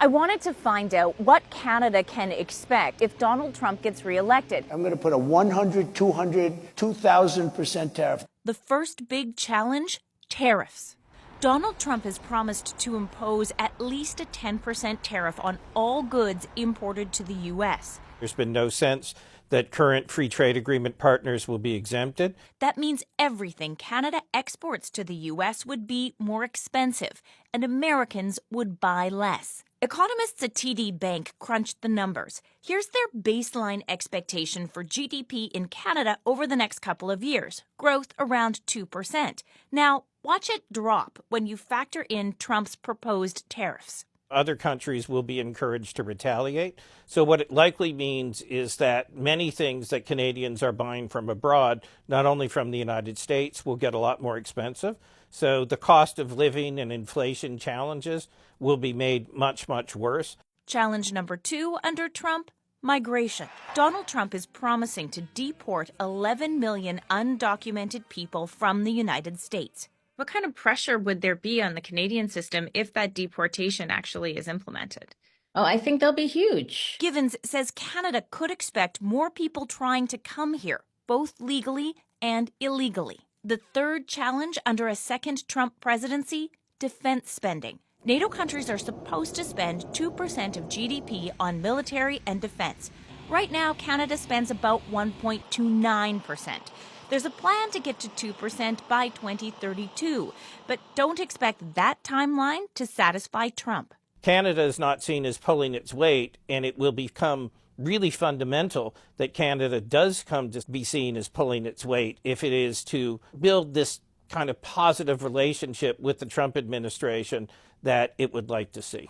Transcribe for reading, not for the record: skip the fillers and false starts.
I wanted to find out what Canada can expect if Donald Trump gets reelected. I'm going to put a 100, 200, 2,000% tariff. The first big challenge, tariffs. Donald Trump has promised to impose at least a 10% tariff on all goods imported to the U.S. There's been no sense that current free trade agreement partners will be exempted. That means everything Canada exports to the U.S. would be more expensive, and Americans would buy less. Economists at TD Bank crunched the numbers. Here's their baseline expectation for GDP in Canada over the next couple of years, growth around 2%. Now, watch it drop when you factor in Trump's proposed tariffs. Other countries will be encouraged to retaliate. So what it likely means is that many things that Canadians are buying from abroad, not only from the United States, will get a lot more expensive. So the cost of living and inflation challenges will be made much, much worse. Challenge number 2 under Trump, migration. Donald Trump is promising to deport 11 million undocumented people from the United States. What kind of pressure would there be on the Canadian system if that deportation actually is implemented? Oh, I think they'll be huge. Givens says Canada could expect more people trying to come here, both legally and illegally. The third challenge under a second Trump presidency, defense spending. NATO countries are supposed to spend 2% of GDP on military and defense. Right now, Canada spends about 1.29%. There's a plan to get to 2% by 2032, but don't expect that timeline to satisfy Trump. Canada is not seen as pulling its weight, and it will become really fundamental that Canada does come to be seen as pulling its weight if it is to build this kind of positive relationship with the Trump administration that it would like to see.